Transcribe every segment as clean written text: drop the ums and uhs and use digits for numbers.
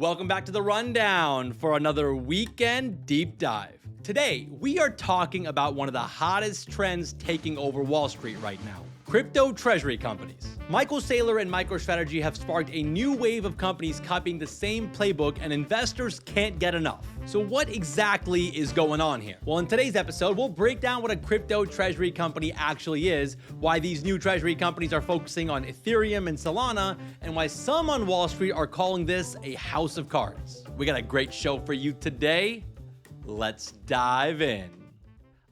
Welcome back to the Rundown for another weekend deep dive. Today, we are talking about one of the hottest trends taking over Wall Street right now: crypto treasury companies. Michael Saylor and MicroStrategy have sparked a new wave of companies copying the same playbook, and investors can't get enough. So what exactly is going on here? Well, in today's episode, we'll break down what a crypto treasury company actually is, why these new treasury companies are focusing on Ethereum and Solana, and why some on Wall Street are calling this a house of cards. We got a great show for you today. Let's dive in.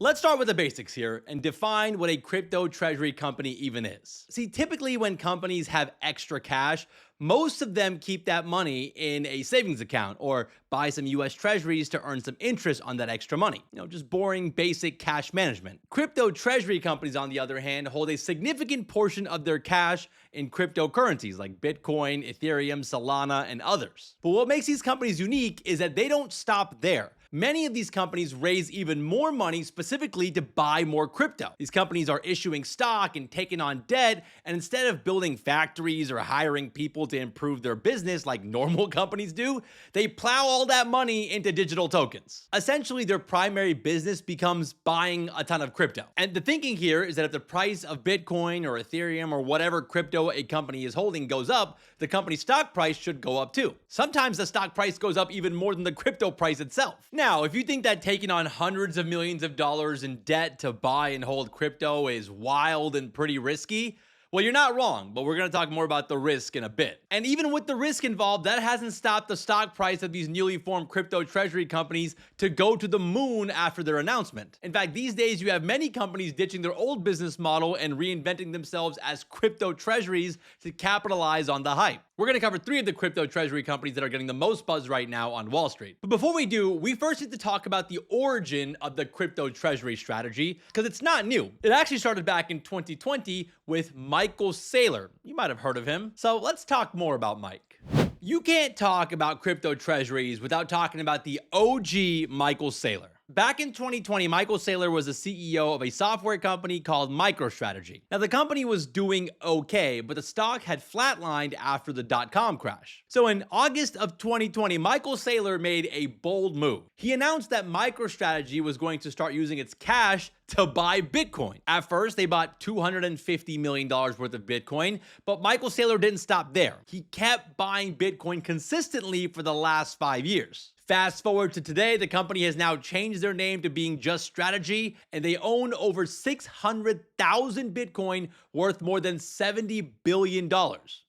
Let's start with the basics here and define what a crypto treasury company even is. See, typically when companies have extra cash, most of them keep that money in a savings account or buy some US treasuries to earn some interest on that extra money. Just boring, basic cash management. Crypto treasury companies, on the other hand, hold a significant portion of their cash in cryptocurrencies like Bitcoin, Ethereum, Solana, and others. But what makes these companies unique is that they don't stop there. Many of these companies raise even more money specifically to buy more crypto. These companies are issuing stock and taking on debt, and instead of building factories or hiring people to improve their business like normal companies do, they plow all that money into digital tokens. Essentially, their primary business becomes buying a ton of crypto. And the thinking here is that if the price of Bitcoin or Ethereum or whatever crypto a company is holding goes up, the company's stock price should go up too. Sometimes the stock price goes up even more than the crypto price itself. Now, if you think that taking on hundreds of millions of dollars in debt to buy and hold crypto is wild and pretty risky, well, you're not wrong, but we're going to talk more about the risk in a bit. And even with the risk involved, that hasn't stopped the stock price of these newly formed crypto treasury companies to go to the moon after their announcement. In fact, these days you have many companies ditching their old business model and reinventing themselves as crypto treasuries to capitalize on the hype. We're going to cover 3 of the crypto treasury companies that are getting the most buzz right now on Wall Street. But before we do, we first need to talk about the origin of the crypto treasury strategy, because it's not new. It actually started back in 2020 with Michael Saylor. You might have heard of him. So let's talk more about Mike. You can't talk about crypto treasuries without talking about the OG Michael Saylor. Back in 2020, Michael Saylor was the CEO of a software company called MicroStrategy. Now, the company was doing okay, but the stock had flatlined after the dot-com crash. So in August of 2020, Michael Saylor made a bold move. He announced that MicroStrategy was going to start using its cash to buy Bitcoin. At first, they bought $250 million worth of Bitcoin, but Michael Saylor didn't stop there. He kept buying Bitcoin consistently for the last 5 years. Fast forward to today, the company has now changed their name to being just Strategy, and they own over 600,000 Bitcoin worth more than $70 billion.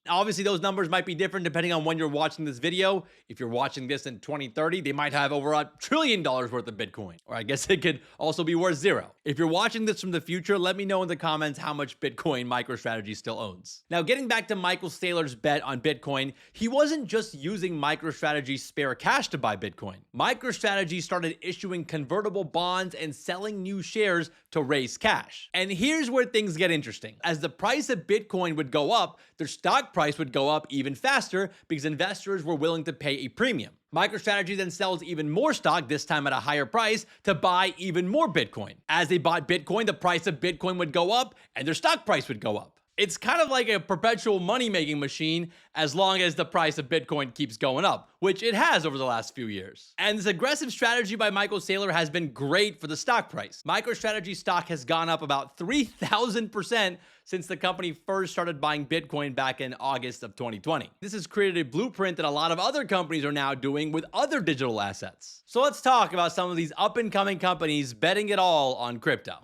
Obviously, those numbers might be different depending on when you're watching this video. If you're watching this in 2030, they might have over $1 trillion worth of Bitcoin. Or I guess it could also be worth 0. If you're watching this from the future, let me know in the comments how much Bitcoin MicroStrategy still owns. Now, getting back to Michael Saylor's bet on Bitcoin, he wasn't just using MicroStrategy's spare cash to buy Bitcoin. MicroStrategy started issuing convertible bonds and selling new shares to raise cash. And here's where things get interesting. As the price of Bitcoin would go up, their stock price would go up even faster because investors were willing to pay a premium. MicroStrategy then sells even more stock, this time at a higher price, to buy even more Bitcoin. As they bought Bitcoin, the price of Bitcoin would go up and their stock price would go up. It's kind of like a perpetual money-making machine as long as the price of Bitcoin keeps going up, which it has over the last few years. And this aggressive strategy by Michael Saylor has been great for the stock price. MicroStrategy stock has gone up about 3,000% since the company first started buying Bitcoin back in August of 2020. This has created a blueprint that a lot of other companies are now doing with other digital assets. So let's talk about some of these up-and-coming companies betting it all on crypto.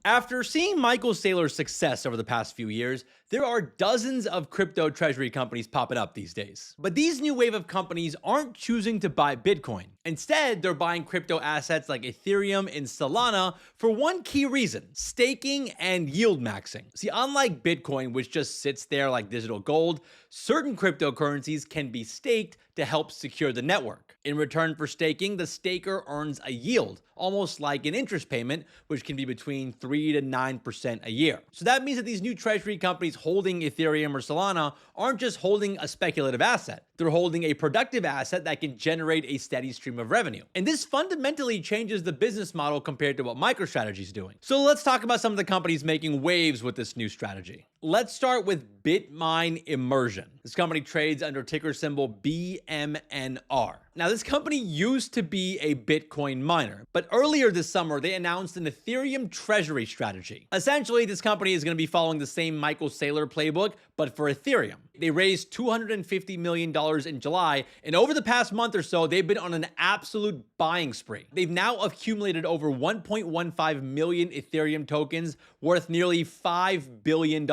After seeing Michael Saylor's success over the past few years, there are dozens of crypto treasury companies popping up these days. But these new wave of companies aren't choosing to buy Bitcoin. Instead, they're buying crypto assets like Ethereum and Solana for one key reason: staking and yield maxing. See, unlike Bitcoin, which just sits there like digital gold, certain cryptocurrencies can be staked to help secure the network. In return for staking, the staker earns a yield, almost like an interest payment, which can be between 3 to 9% a year. So that means that these new treasury companies holding Ethereum or Solana aren't just holding a speculative asset. They're holding a productive asset that can generate a steady stream of revenue. And this fundamentally changes the business model compared to what MicroStrategy is doing. So let's talk about some of the companies making waves with this new strategy. Let's start with BitMine Immersion. This company trades under ticker symbol BMNR. Now, this company used to be a Bitcoin miner, but earlier this summer, they announced an Ethereum treasury strategy. Essentially, this company is going to be following the same Michael Saylor playbook, but for Ethereum. They raised $250 million in July, and over the past month or so, they've been on an absolute buying spree. They've now accumulated over 1.15 million Ethereum tokens worth nearly $5 billion.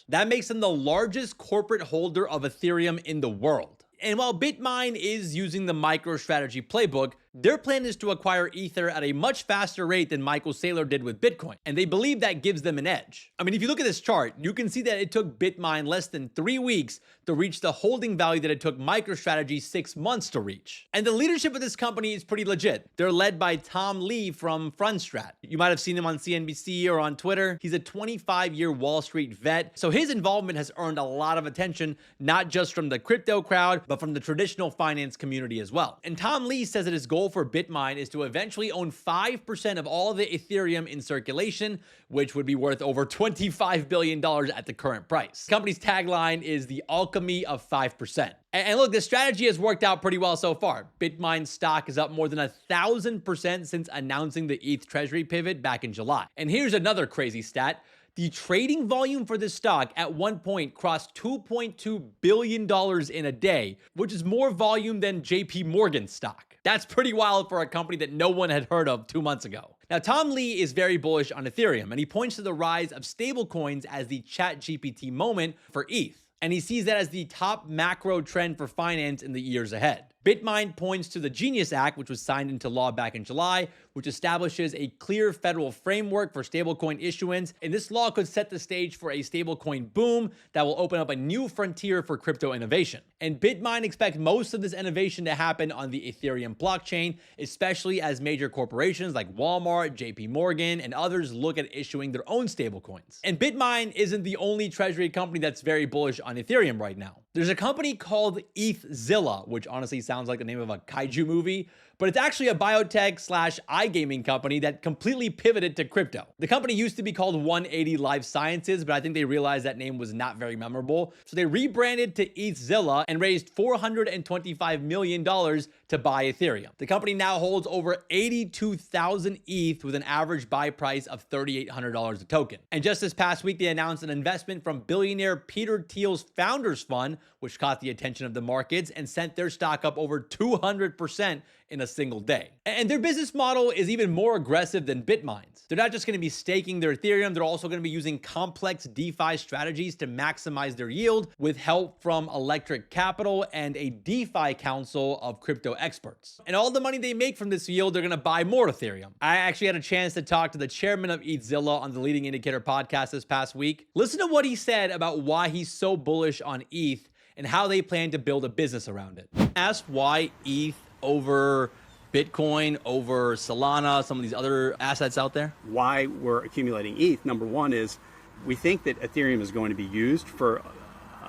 That makes them the largest corporate holder of Ethereum in the world. And while BitMine is using the MicroStrategy playbook, their plan is to acquire Ether at a much faster rate than Michael Saylor did with Bitcoin, and they believe that gives them an edge. I mean, if you look at this chart, you can see that it took BitMine less than 3 weeks to reach the holding value that it took MicroStrategy 6 months to reach. And the leadership of this company is pretty legit. They're led by Tom Lee from Fundstrat. You might have seen him on CNBC or on Twitter. He's a 25-year Wall Street vet, so his involvement has earned a lot of attention, not just from the crypto crowd, but from the traditional finance community as well. And Tom Lee says that his goal for BitMine is to eventually own 5% of all the Ethereum in circulation, which would be worth over $25 billion at the current price. The company's tagline is the alchemy of 5%. And look, this strategy has worked out pretty well so far. BitMine's stock is up more than 1,000% since announcing the ETH Treasury pivot back in July. And here's another crazy stat. The trading volume for this stock at one point crossed $2.2 billion in a day, which is more volume than JP Morgan's stock. That's pretty wild for a company that no one had heard of 2 months ago. Now, Tom Lee is very bullish on Ethereum, and he points to the rise of stablecoins as the ChatGPT moment for ETH. And he sees that as the top macro trend for finance in the years ahead. BitMine points to the Genius Act, which was signed into law back in July, which establishes a clear federal framework for stablecoin issuance. And this law could set the stage for a stablecoin boom that will open up a new frontier for crypto innovation. And BitMine expects most of this innovation to happen on the Ethereum blockchain, especially as major corporations like Walmart, JP Morgan, and others look at issuing their own stablecoins. And BitMine isn't the only treasury company that's very bullish on Ethereum right now. There's a company called ETHZilla, which honestly sounds like the name of a kaiju movie, but it's actually a biotech/iGaming company that completely pivoted to crypto. The company used to be called 180 Life Sciences, but I think they realized that name was not very memorable. So they rebranded to ETHZilla and raised $425 million to buy Ethereum. The company now holds over 82,000 ETH with an average buy price of $3,800 a token. And just this past week, they announced an investment from billionaire Peter Thiel's Founders Fund, which caught the attention of the markets and sent their stock up over 200% in a single day. And their business model is even more aggressive than BitMine's. They're not just going to be staking their Ethereum, they're also going to be using complex DeFi strategies to maximize their yield with help from Electric Capital and a DeFi council of crypto experts. And all the money they make from this yield, they're going to buy more Ethereum. I actually had a chance to talk to the chairman of ETHZilla on the Leading Indicator podcast this past week. Listen to what he said about why he's so bullish on ETH and how they plan to build a business around it. Asked why ETH over Bitcoin, over Solana, some of these other assets out there? Why we're accumulating ETH, number one, is we think that Ethereum is going to be used for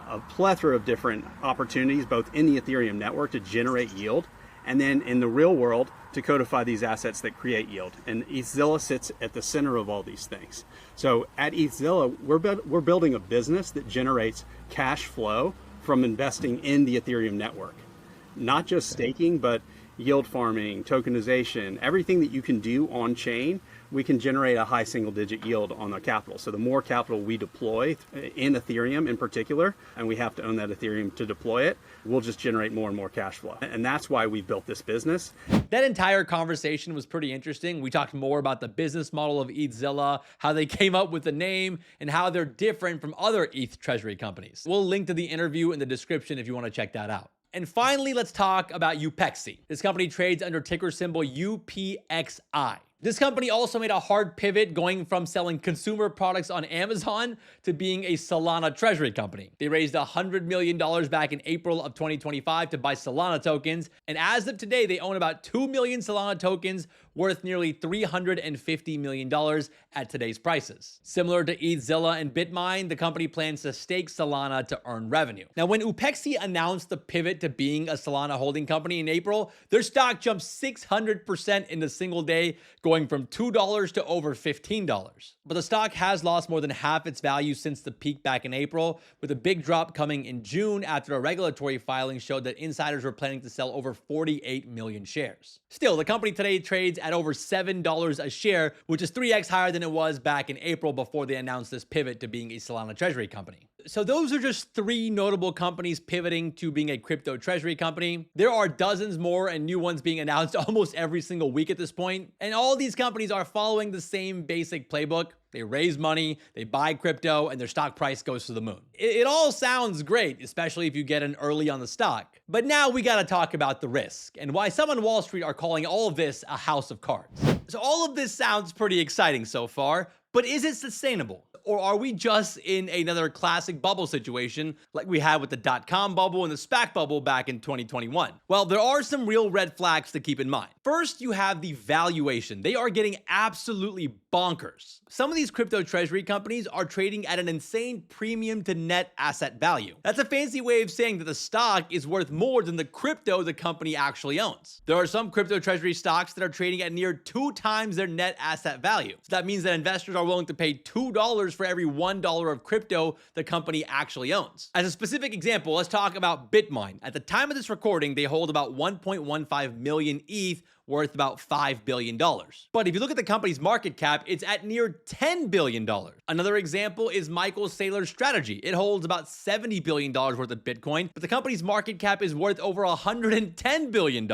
a plethora of different opportunities, both in the Ethereum network to generate yield, and then in the real world to codify these assets that create yield. And ETHZilla sits at the center of all these things. So at ETHZilla, we're building a business that generates cash flow from investing in the Ethereum network. Not just staking, but yield farming, tokenization, everything that you can do on chain, we can generate a high single-digit yield on the capital. So the more capital we deploy in Ethereum in particular, and we have to own that Ethereum to deploy it, we'll just generate more and more cash flow. And that's why we built this business. That entire conversation was pretty interesting. We talked more about the business model of ETHZilla, how they came up with the name, and how they're different from other ETH treasury companies. We'll link to the interview in the description if you want to check that out. And finally, let's talk about Upexi. This company trades under ticker symbol UPXI. This company also made a hard pivot going from selling consumer products on Amazon to being a Solana treasury company. They raised $100 million back in April of 2025 to buy Solana tokens. And as of today, they own about 2 million Solana tokens worth nearly $350 million at today's prices. Similar to ETHZilla and BitMine, the company plans to stake Solana to earn revenue. Now, when Upexi announced the pivot to being a Solana holding company in April, their stock jumped 600% in a single day, going from $2 to over $15. But the stock has lost more than half its value since the peak back in April, with a big drop coming in June after a regulatory filing showed that insiders were planning to sell over 48 million shares. Still, the company today trades at over $7 a share, which is 3x higher than it was back in April before they announced this pivot to being a Solana treasury company. So those are just 3 notable companies pivoting to being a crypto treasury company. There are dozens more and new ones being announced almost every single week at this point. And all these companies are following the same basic playbook. They raise money, they buy crypto, and their stock price goes to the moon. It all sounds great, especially if you get in early on the stock. But now we gotta talk about the risk and why some on Wall Street are calling all of this a house of cards. So all of this sounds pretty exciting so far, but is it sustainable? Or are we just in another classic bubble situation like we had with the dot-com bubble and the SPAC bubble back in 2021? Well, there are some real red flags to keep in mind. First, you have the valuation. They are getting absolutely bonkers. Some of these crypto treasury companies are trading at an insane premium to net asset value. That's a fancy way of saying that the stock is worth more than the crypto the company actually owns. There are some crypto treasury stocks that are trading at near 2 times their net asset value. So that means that investors are willing to pay $2 for every $1 of crypto the company actually owns. As a specific example, let's talk about BitMine. At the time of this recording, they hold about 1.15 million ETH, worth about $5 billion. But if you look at the company's market cap, it's at near $10 billion. Another example is Michael Saylor's Strategy. It holds about $70 billion worth of Bitcoin, but the company's market cap is worth over $110 billion.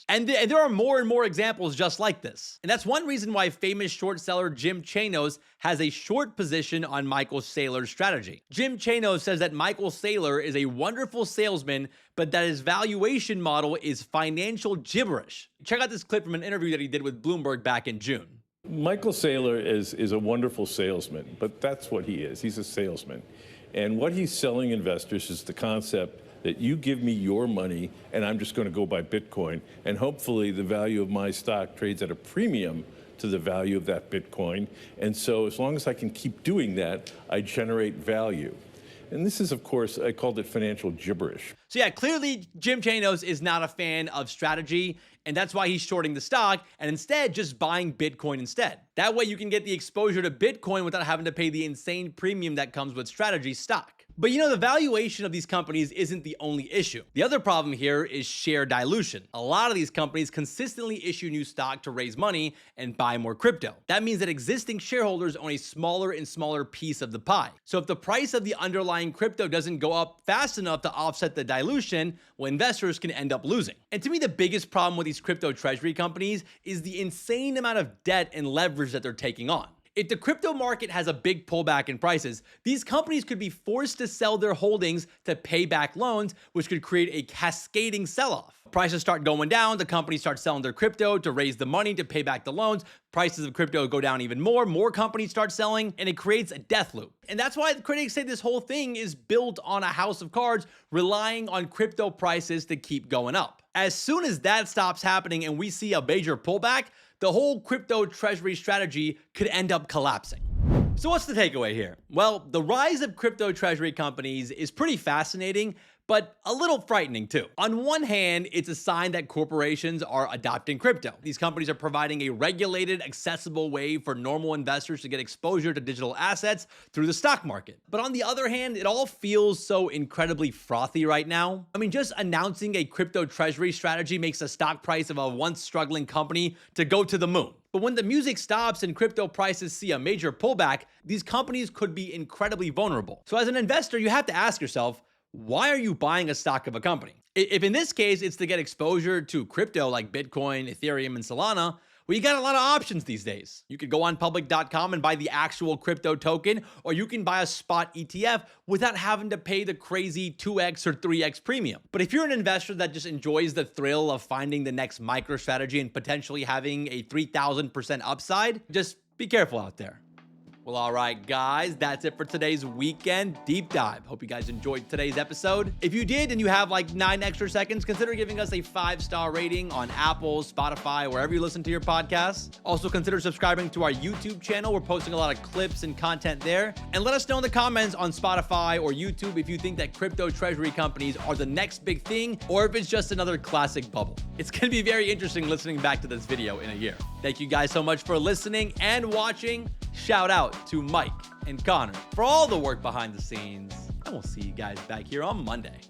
And there are more and more examples just like this. And that's one reason why famous short seller Jim Chanos has a short position on Michael Saylor's Strategy. Jim Chanos says that Michael Saylor is a wonderful salesman, but that his valuation model is financial gibberish. Check out this clip from an interview that he did with Bloomberg back in June. Michael Saylor is a wonderful salesman, but that's what he is. He's a salesman. And what he's selling investors is the concept that you give me your money and I'm just going to go buy Bitcoin. And hopefully the value of my stock trades at a premium to the value of that Bitcoin. And so as long as I can keep doing that, I generate value. And this is, of course, I called it financial gibberish. So yeah, clearly Jim Chanos is not a fan of strategy, and that's why he's shorting the stock and instead just buying Bitcoin instead. That way you can get the exposure to Bitcoin without having to pay the insane premium that comes with strategy stock. But you know, the valuation of these companies isn't the only issue. The other problem here is share dilution. A lot of these companies consistently issue new stock to raise money and buy more crypto. That means that existing shareholders own a smaller and smaller piece of the pie. So if the price of the underlying crypto doesn't go up fast enough to offset the dilution, well, investors can end up losing. And to me, the biggest problem with these crypto treasury companies is the insane amount of debt and leverage that they're taking on. If the crypto market has a big pullback in prices, these companies could be forced to sell their holdings to pay back loans, which could create a cascading sell-off. Prices start going down, the companies start selling their crypto to raise the money to pay back the loans, prices of crypto go down even more companies start selling, and it creates a death loop. And that's why critics say this whole thing is built on a house of cards, relying on crypto prices to keep going up. As soon as that stops happening and we see a major pullback, the whole crypto treasury strategy could end up collapsing. So what's the takeaway here? Well, the rise of crypto treasury companies is pretty fascinating, but a little frightening too. On one hand, it's a sign that corporations are adopting crypto. These companies are providing a regulated, accessible way for normal investors to get exposure to digital assets through the stock market. But on the other hand, it all feels so incredibly frothy right now. I mean, just announcing a crypto treasury strategy makes the stock price of a once struggling company to go to the moon. But when the music stops and crypto prices see a major pullback, these companies could be incredibly vulnerable. So as an investor, you have to ask yourself, why are you buying a stock of a company? If in this case, it's to get exposure to crypto like Bitcoin, Ethereum, and Solana, well, you got a lot of options these days. You could go on public.com and buy the actual crypto token, or you can buy a spot ETF without having to pay the crazy 2x or 3x premium. But if you're an investor that just enjoys the thrill of finding the next MicroStrategy and potentially having a 3,000% upside, just be careful out there. Well, all right, guys, that's it for today's weekend deep dive. Hope you guys enjoyed today's episode. If you did and you have like 9 extra seconds, consider giving us a 5-star rating on Apple, Spotify, wherever you listen to your podcasts. Also, consider subscribing to our YouTube channel. We're posting a lot of clips and content there. And let us know in the comments on Spotify or YouTube if you think that crypto treasury companies are the next big thing or if it's just another classic bubble. It's going to be very interesting listening back to this video in a year. Thank you guys so much for listening and watching. Shout out to Mike and Connor for all the work behind the scenes. And we'll see you guys back here on Monday.